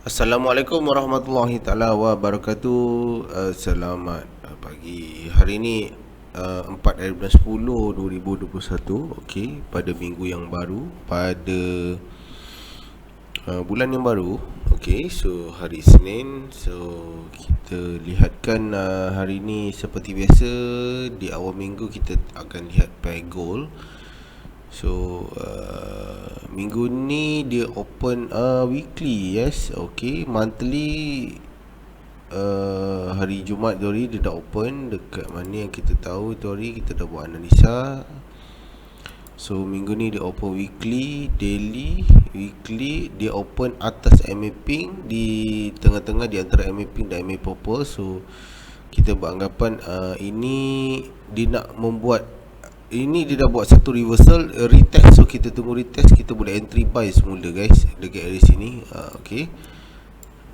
Assalamualaikum warahmatullahi taala wabarakatuh. Selamat pagi. Hari ini 4/10/2021. Okey, pada minggu yang baru, pada bulan yang baru. Okey, so hari Isnin. So kita lihatkan hari ini seperti biasa di awal minggu kita akan lihat pair gold. So minggu ni dia open weekly, yes. Okay, monthly hari Jumaat tu hari dia dah open. Dekat mana yang kita tahu tu hari kita dah buat analisa. So minggu ni dia open weekly, daily, weekly. Dia open atas MA Pink, di tengah-tengah di antara MA Pink dan MA Purple. So kita beranggapan ini dia nak membuat, ini dia dah buat satu reversal, retest. So kita tunggu retest, kita boleh entry buy semula guys dekat area sini. Okay,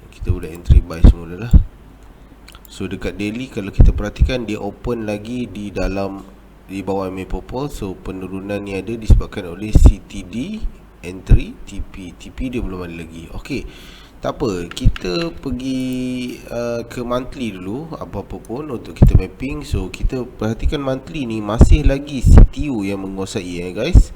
kita boleh entry buy semula lah. So dekat daily kalau kita perhatikan, dia open lagi di dalam, di bawah MA Purple. So penurunan ni ada disebabkan oleh CTD entry. TP dia belum ada lagi. Okay, tak apa, kita pergi ke monthly dulu. Apa-apa pun untuk kita mapping. So kita perhatikan monthly ni masih lagi CTU yang menguasai guys.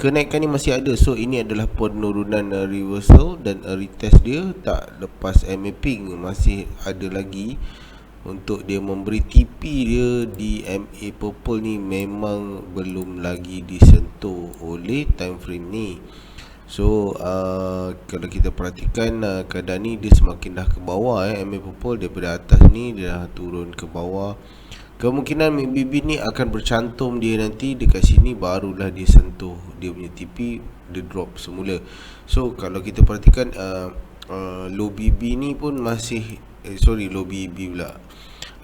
Kenaikan ni masih ada. So ini adalah penurunan reversal dan retest dia tak lepas mapping. Masih ada lagi untuk dia memberi TP dia di MA Purple ni. Memang belum lagi disentuh oleh time frame ni. So kalau kita perhatikan keadaan ni dia semakin dah ke bawah. MA Purple daripada atas ni dia dah turun ke bawah. Kemungkinan BB ni akan bercantum dia nanti dekat sini, barulah dia sentuh dia punya TP, dia drop semula. So kalau kita perhatikan low BB ni pun masih low BB pula,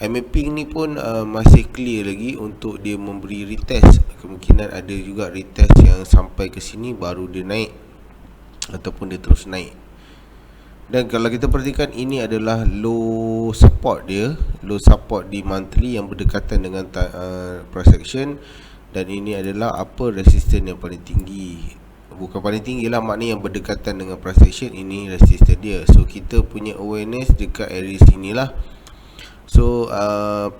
MA Pink ni pun masih clear lagi untuk dia memberi retest. Kemungkinan ada juga retest yang sampai ke sini baru dia naik ataupun dia terus naik. Dan kalau kita perhatikan, ini adalah low support dia, low support di monthly yang berdekatan dengan price action. Dan ini adalah upper resistance yang paling tinggi. Bukan paling tinggi lah, maknanya yang berdekatan dengan price action. Ini resistance dia. So kita punya awareness dekat area sini lah. So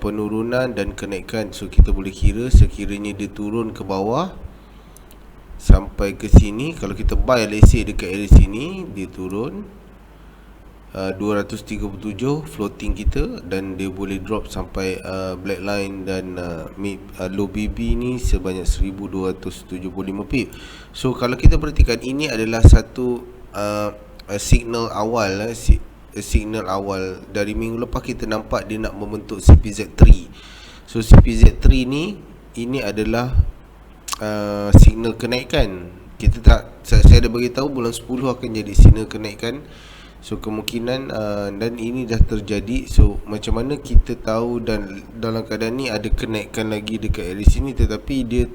penurunan dan kenaikan. So kita boleh kira sekiranya dia turun ke bawah sampai ke sini, kalau kita buy let's say dekat area sini, dia turun 237 floating kita, dan dia boleh drop sampai black line dan low BB ni sebanyak 1275 pip. So kalau kita perhatikan, ini adalah satu signal awal signal awal. Dari minggu lepas kita nampak dia nak membentuk CPZ3. So CPZ3 ni, ini adalah signal kenaikan. Kita tak, saya dah bagi tahu bulan 10 akan jadi signal kenaikan. So kemungkinan dan ini dah terjadi. So macam mana kita tahu? Dan dalam keadaan ni ada kenaikan lagi dekat area sini, tetapi dia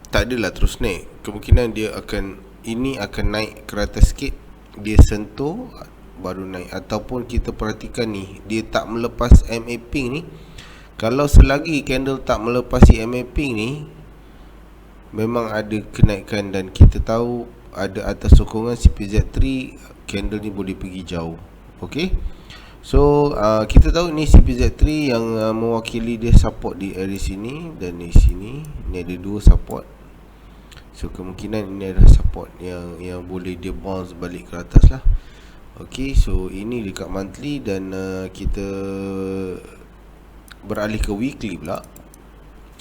tak adalah terus naik. Kemungkinan dia akan, ini akan naik ke atas sikit, dia sentuh baru naik. Ataupun kita perhatikan ni, dia tak melepas MA Pink ni. Kalau selagi candle tak melepasi MA Pink ni, memang ada kenaikan. Dan kita tahu ada atas sokongan CPZ3, candle ni boleh pergi jauh. Okay, so kita tahu ni CPZ3 yang mewakili dia support di area sini dan di sini. Ni ada dua support. So kemungkinan ini adalah support yang boleh dia bounce balik ke atas lah. Okay, so ini dekat monthly. Dan kita beralih ke weekly pula.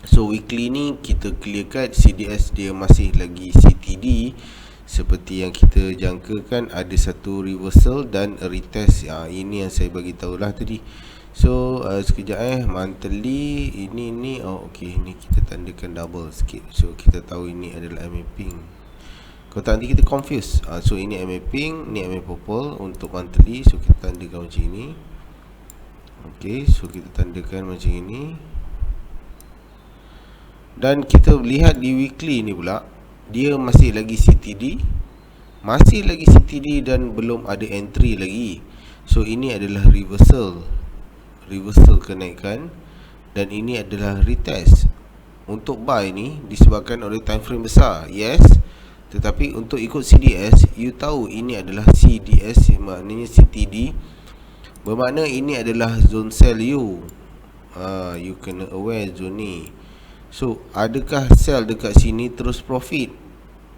So weekly ni kita clearkan CDS dia masih lagi CTD. Seperti yang kita jangkakan, ada satu reversal dan retest. Ini yang saya bagi tahulah tadi. So sekejap monthly ini okey, ni kita tandakan double sikit. So kita tahu ini adalah MA Pink. Kalau tak nanti kita confuse. So ini MA Pink, ni MA Purple untuk monthly. So kita tandakan macam ini. Okey, so kita tandakan macam ini. Dan kita lihat di weekly ni pula, dia masih lagi CTD, dan belum ada entry lagi. So ini adalah reversal kenaikan, dan ini adalah retest. Untuk buy ni disebabkan oleh time frame besar, yes, Tetapi untuk ikut CDS, you tahu ini adalah CDS, maknanya CTD, bermakna ini adalah zone sell you. You kena aware zone ni. So adakah sell dekat sini terus profit?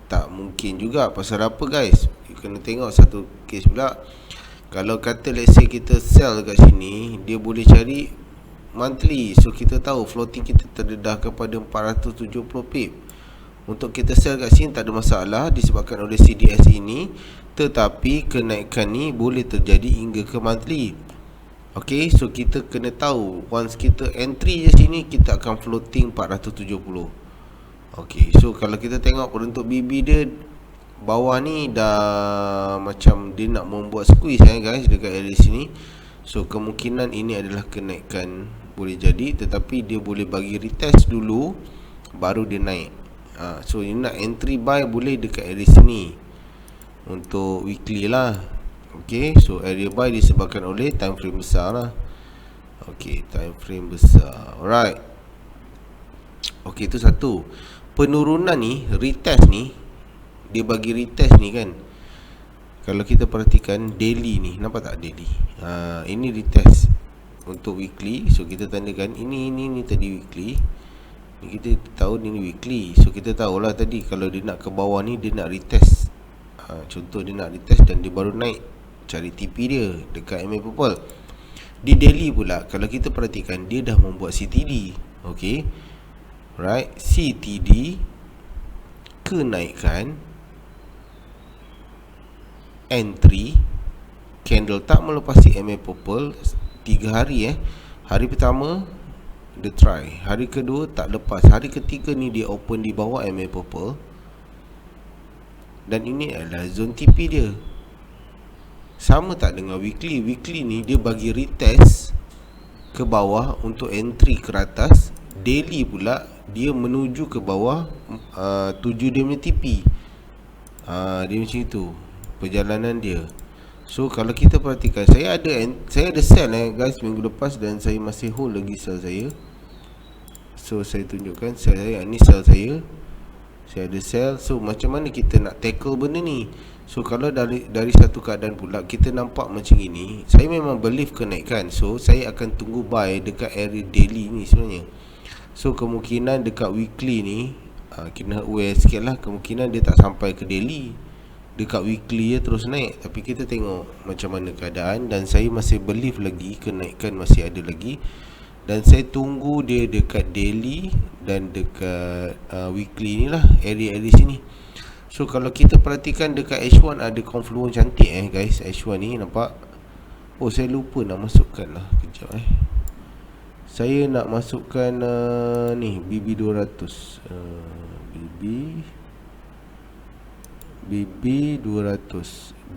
Tak mungkin juga. Pasal apa guys? You kena tengok satu case pula. Kalau kata let's say kita sell dekat sini, dia boleh cari monthly. So kita tahu floating kita terdedah kepada 470 pip. Untuk kita sell kat sini tak ada masalah disebabkan oleh CDS ini. Tetapi kenaikan ni boleh terjadi hingga ke monthly. Okay, so kita kena tahu once kita entry je sini, kita akan floating 470. Okay, so kalau kita tengok bentuk BB dia, bawah ni dah macam dia nak membuat squeeze guys dekat area sini. So kemungkinan ini adalah kenaikan boleh jadi, tetapi dia boleh bagi retest dulu baru dia naik. So you nak entry buy boleh dekat area sini untuk weekly lah. Okay, so area buy disebabkan oleh time frame besar lah. Okay, time frame besar. Alright. Okay, itu satu. Penurunan ni, retest ni, dia bagi retest ni kan, kalau kita perhatikan daily ni, nampak tak daily? Ini retest untuk weekly. So kita tandakan ini tadi weekly. Ni kita tahu ni weekly. So kita tahulah tadi kalau dia nak ke bawah ni, dia nak retest. Contoh dia nak retest dan dia baru naik, cari TP dia dekat MA Purple. Di daily pula, kalau kita perhatikan, dia dah membuat CTD. Okay, right, CTD kenaikan entry candle tak melepasi MA Purple 3 hari. Hari pertama dia try, hari kedua tak lepas, hari ketiga ni dia open di bawah MA Purple. Dan ini adalah zone TP dia. Sama tak dengan weekly? Weekly ni dia bagi retest ke bawah untuk entry ke atas. Daily pula dia menuju ke bawah, tuju dia punya TP. Dia macam itu perjalanan dia. So kalau kita perhatikan, saya ada sell guys minggu lepas, dan saya masih hold lagi sell saya. So saya tunjukkan sell saya, ni sell saya ada sell. So macam mana kita nak tackle benda ni? So kalau dari satu keadaan pula kita nampak macam ini, saya memang believe kenaikan. So saya akan tunggu buy dekat area daily ni sebenarnya. So kemungkinan dekat weekly ni, kena aware sikit lah, kemungkinan dia tak sampai ke daily. Dekat weekly dia terus naik. Tapi kita tengok macam mana keadaan. Dan saya masih believe lagi kenaikan masih ada lagi. Dan saya tunggu dia dekat daily dan dekat weekly ni lah, area-area sini. So kalau kita perhatikan dekat H1 ada confluence cantik guys. H1 ni nampak. Oh, saya lupa nak masukkan lah. Kejap saya nak masukkan ni BB200. BB200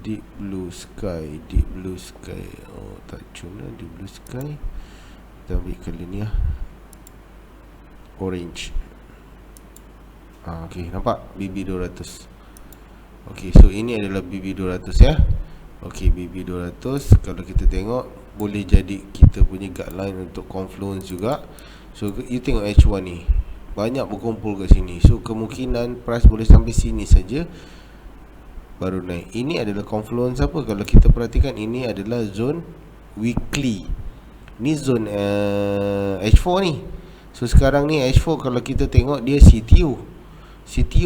Deep Blue Sky. Oh, tak cun lah Deep Blue Sky. Kita ambil kali ni lah, orange. Okay, nampak BB200. Okay, so ini adalah BB200 ya. Okay, BB200 kalau kita tengok boleh jadi kita punya guideline untuk confluence juga. So you tengok H1 ni banyak berkumpul kat sini. So kemungkinan price boleh sampai sini saja baru naik. Ini adalah confluence apa? Kalau kita perhatikan, ini adalah zone weekly. Ni zone H4 ni. So sekarang ni H4 kalau kita tengok dia CTU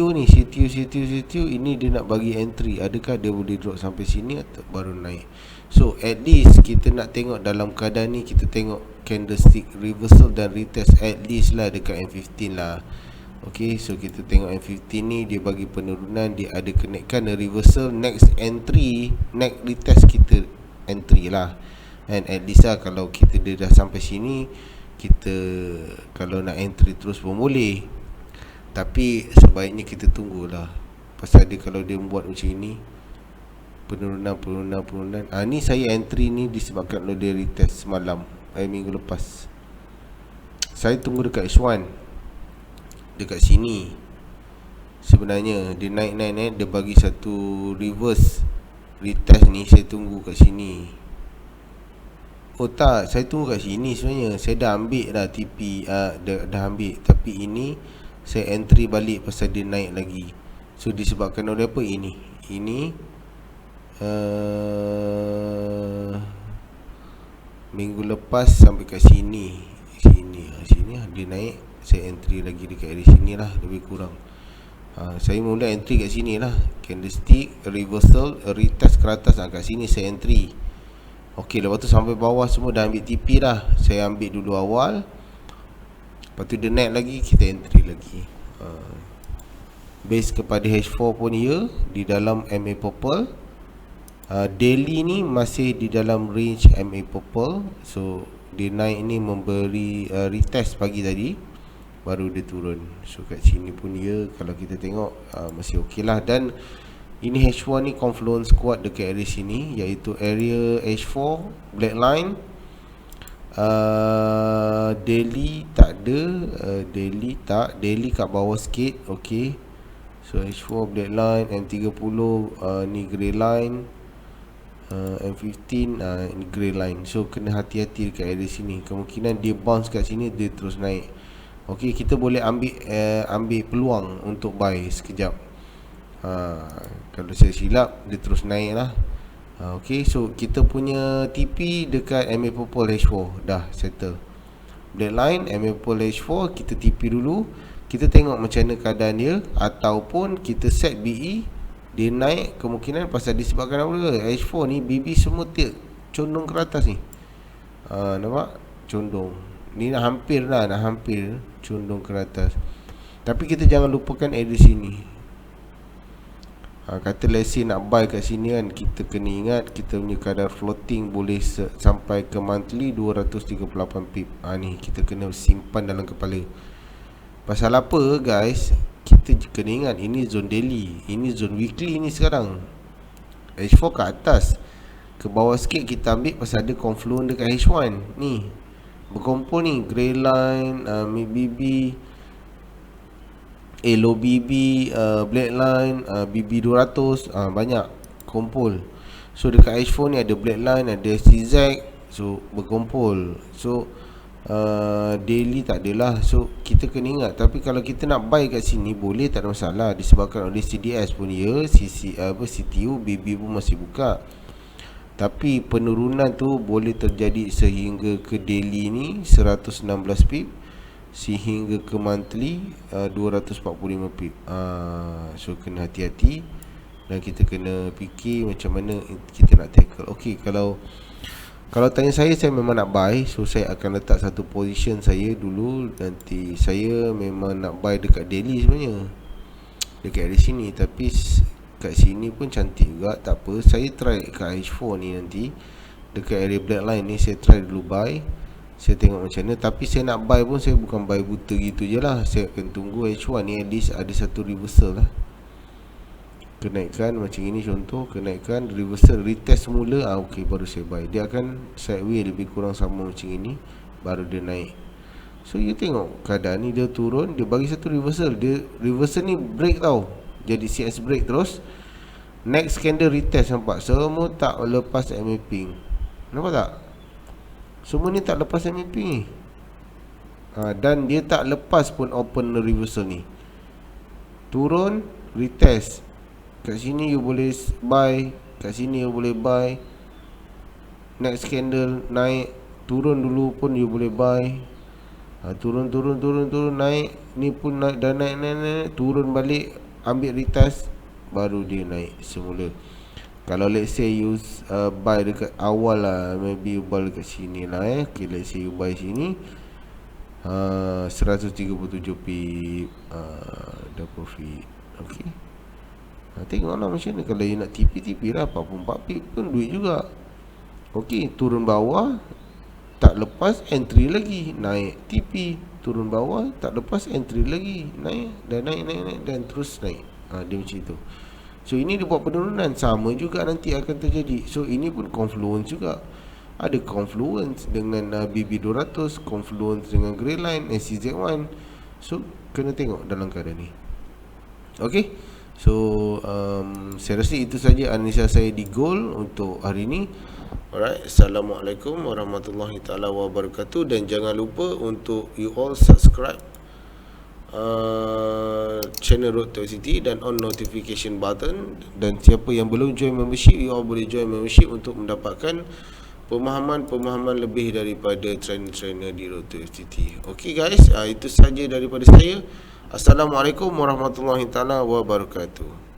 ni, CTU ini dia nak bagi entry. Adakah dia boleh drop sampai sini atau baru naik? So at least kita nak tengok dalam keadaan ni, kita tengok candlestick reversal dan retest at least lah dekat M15 lah. Okay, so kita tengok M15 ni dia bagi penurunan, dia ada kenaikan dan reversal. Next entry, next retest kita entry lah. And at least lah kalau dia dah sampai sini, kita kalau nak entry terus pun boleh. Tapi sebaiknya kita tunggulah. Pasal dia kalau dia buat macam ini, penurunan. Ni saya entry ni disebabkan oleh dia retest semalam, minggu lepas. Saya tunggu dekat H1. Dekat sini sebenarnya dia naik, dia bagi satu reverse retest ni. Saya tunggu kat sini. Oh tak, saya tunggu kat sini sebenarnya. Saya dah ambil dah TP, dah ambil. Tapi ini saya entry balik pasal dia naik lagi. So disebabkan oleh apa? Ini minggu lepas sampai kat sini dia naik, saya entry lagi dekat area sini lah, lebih kurang. Saya mula entry kat sini lah, candlestick, reversal, retest ke atas, kat sini saya entry. Ok, lepas tu sampai bawah semua dah ambil TP dah. Saya ambil dulu awal, lepas tu dia naik lagi, kita entry lagi. Base kepada H4 pun ya, di dalam MA Purple. Daily ni masih di dalam range MA Purple. So dia naik ni memberi retest pagi tadi, baru dia turun. So kat sini pun ya, kalau kita tengok masih ok lah. Dan ini H1 ni confluence kuat dekat area sini, iaitu area H4 black line. Daily tak ada, daily kat bawah sikit. ok, so H4 black line, M30 ni grey line, M15 ni grey line. So kena hati-hati dekat area sini. Kemungkinan dia bounce kat sini, dia terus naik. ok, kita boleh ambil peluang untuk buy sekejap. Kalau saya silap, dia terus naik lah. ok, so kita punya TP dekat MA Purple H4 dah settle. Black line, MA Purple H4, kita TP dulu. Kita tengok macam mana keadaan dia. Ataupun kita set BE, dia naik kemungkinan pasal disebabkan apa? H4 ni BB semua condong ke atas ni. Nampak? Condong. Ni dah hampir condong ke atas. Tapi kita jangan lupakan area sini. Kata let's say nak buy kat sini kan, kita kena ingat kita punya kadar floating boleh sampai ke monthly 238 pip. Ni kita kena simpan dalam kepala. Pasal apa guys? Kita kena ingat ini zone daily, ini zone weekly ni sekarang. H4 ke atas, ke bawah sikit kita ambil pasal ada confluence dekat H1 ni. Berkumpul ni grey line, mid BB, low BB, black line, BB 200, banyak kumpul. So dekat H4 ni ada black line, ada CZ, so berkumpul. So daily tak adalah. So kita kena ingat. Tapi kalau kita nak buy kat sini boleh, tak ada masalah. Disebabkan oleh CDS pun ya, CTU, BB pun masih buka. Tapi penurunan tu boleh terjadi sehingga ke daily ni 116 pip, sehingga ke monthly 245 pip. So kena hati-hati. Dan kita kena fikir macam mana kita nak tackle. ok, kalau tanya saya memang nak buy. So saya akan letak satu position saya dulu. Nanti saya memang nak buy dekat daily sebenarnya, dekat area sini. Tapi kat sini pun cantik juga, tak apa. Saya try kat H4 ni nanti, dekat area black line ni saya try dulu buy. Saya tengok macam mana. Tapi saya nak buy pun, saya bukan buy buta gitu je lah. Saya akan tunggu H1 ni at least ada satu reversal lah. Kenaikan macam ini contoh, kenaikan, reversal, retest semula, ok, baru saya buy. Dia akan sideways lebih kurang sama macam ini, baru dia naik. So you tengok keadaan ni, dia turun, dia bagi satu reversal. Dia reversal ni break tau, jadi CS break terus. Next candle retest, nampak? Semua tak lepas MA pink. Nampak tak? Semua ni tak lepas MA pink ni. Dan dia tak lepas pun open reversal ni. Turun, retest. Kat sini you boleh buy, kat sini you boleh buy. Next candle naik, turun dulu pun you boleh buy. Turun, naik. Ni pun naik, dah naik, turun balik, ambil retest, baru dia naik semula. Kalau let's say you buy dekat awal lah, maybe you buy dekat sini lah okay, let's say you buy sini 137 pip, dah profit. Okay, tengoklah macam mana. Kalau you nak TP lah 44 pip pun duit juga. ok, turun bawah tak lepas, entry lagi, naik TP. Turun bawah tak lepas, entry lagi, naik, dan naik dan terus naik. Dia macam itu. So ini dia buat penurunan, sama juga nanti akan terjadi. So ini pun confluence juga. Ada confluence dengan BB200, confluence dengan grey line, SCZ1. So kena tengok dalam keadaan ni. ok, so saya rasa itu saja analisa saya di gold untuk hari ini. Alright, Assalamualaikum warahmatullahi taala wabarakatuh. Dan jangan lupa untuk you all subscribe channel channel Road to FCT dan on notification button. Dan siapa yang belum join membership, you all boleh join membership untuk mendapatkan pemahaman lebih daripada trainer di Road to FCT. Okay guys, itu saja daripada saya. Assalamualaikum warahmatullahi taala wabarakatuh.